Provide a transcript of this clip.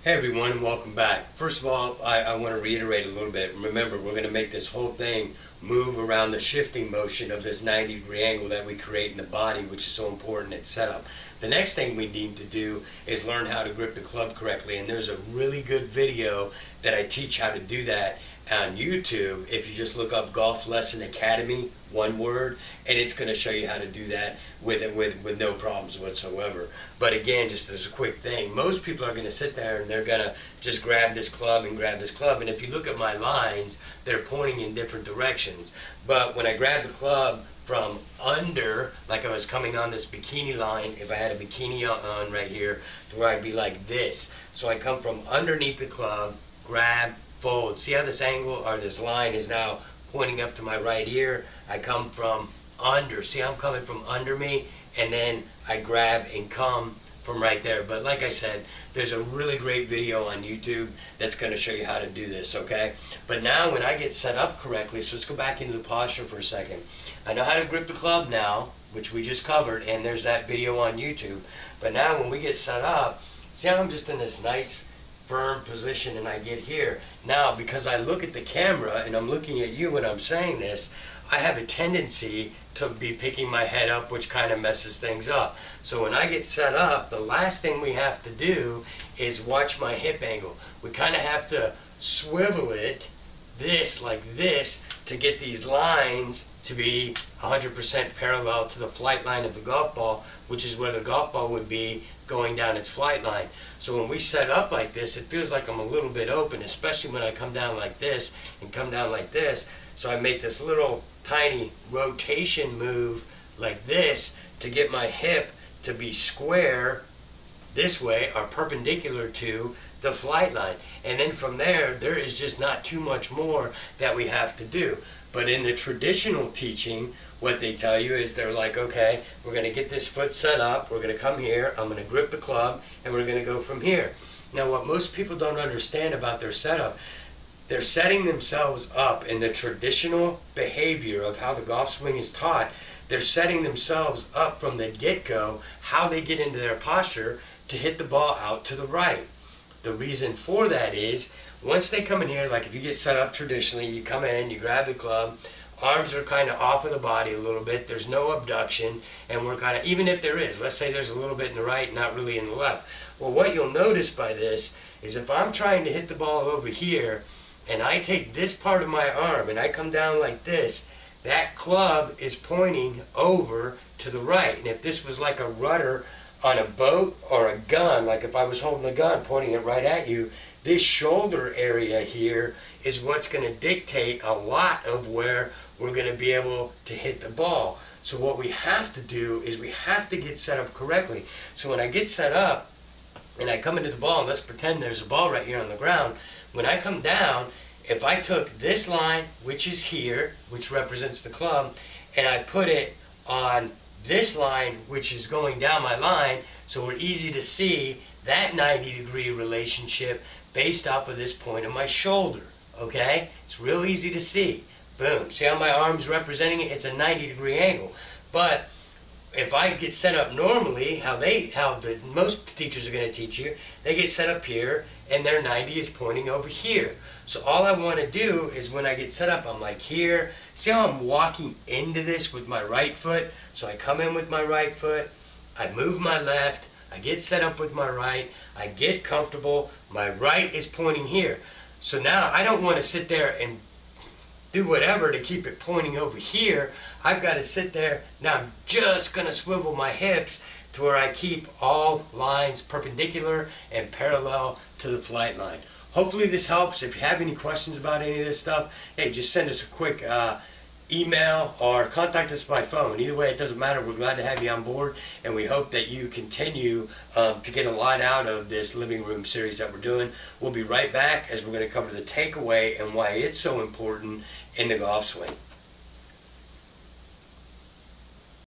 Hey everyone, and welcome back. First of all, I want to reiterate a little bit. Remember, we're going to make this whole thing move around the shifting motion of this 90-degree angle that we create in the body, which is so important at setup. The next thing we need to do is learn how to grip the club correctly, and there's a really good video that I teach how to do that on YouTube. If you just look up Golf Lesson Academy, one word, and it's going to show you how to do that with no problems whatsoever. But again, just as a quick thing, most people are going to sit there and they're going to just grab this club and grab this club, and if you look at my lines, they're pointing in different directions. But when I grab the club from under, like I was coming on this bikini line, if I had a bikini on right here, to where I'd be like this. So I come from underneath the club, grab, fold. See how this angle or this line is now pointing up to my right ear? I come from under. See how I'm coming from under me, and then I grab and come from right there. But like I said, there's a really great video on YouTube that's going to show you how to do this, okay? But now when I get set up correctly, so let's go back into the posture for a second. I know how to grip the club now, which we just covered, and there's that video on YouTube. But now when we get set up, see how I'm just in this nice firm position, and I get here. Now, because I look at the camera and I'm looking at you when I'm saying this, I have a tendency to be picking my head up, which kind of messes things up. So when I get set up, the last thing we have to do is watch my hip angle. We kind of have to swivel it like this to get these lines to be 100% parallel to the flight line of the golf ball, which is where the golf ball would be going down its flight line. So when we set up like this, it feels like I'm a little bit open, especially when I come down like this and come down like this. So I make this little tiny rotation move like this to get my hip to be square this way or perpendicular to the flight line. And then from there, there is just not too much more that we have to do. But in the traditional teaching, what they tell you is they're like, okay, we're going to get this foot set up, we're going to come here, I'm going to grip the club, and we're going to go from here. Now, what most people don't understand about their setup, they're setting themselves up in the traditional behavior of how the golf swing is taught. They're setting themselves up from the get-go, how they get into their posture to hit the ball out to the right. The reason for that is, once they come in here, like if you get set up traditionally, you come in, you grab the club, arms are kind of off of the body a little bit, there's no abduction, and we're kind of, even if there is, let's say there's a little bit in the right, not really in the left. Well, what you'll notice by this is if I'm trying to hit the ball over here, and I take this part of my arm and I come down like this, that club is pointing over to the right. And if this was like a rudder on a boat or a gun, like if I was holding a gun pointing it right at you, this shoulder area here is what's going to dictate a lot of where we're going to be able to hit the ball. So what we have to do is we have to get set up correctly. So when I get set up and I come into the ball, and let's pretend there's a ball right here on the ground, when I come down, if I took this line, which is here, which represents the club, and I put it on this line, which is going down my line, so we're easy to see that 90-degree relationship based off of this point of my shoulder, okay? It's real easy to see. Boom. See how my arm's representing it? It's a 90-degree angle. But if I get set up normally, how most teachers are going to teach you, they get set up here, and their 90 is pointing over here. So all I want to do is when I get set up, I'm like here. See how I'm walking into this with my right foot? So I come in with my right foot, I move my left, I get set up with my right, I get comfortable, my right is pointing here. So now I don't want to sit there and do whatever to keep it pointing over here. I've got to sit there. Now I'm just going to swivel my hips to where I keep all lines perpendicular and parallel to the flight line. Hopefully this helps. If you have any questions about any of this stuff, hey, just send us a quick email or contact us by phone. Either way, it doesn't matter. We're glad to have you on board, and we hope that you continue to get a lot out of this living room series that we're doing. We'll be right back as we're going to cover the takeaway and why it's so important in the golf swing.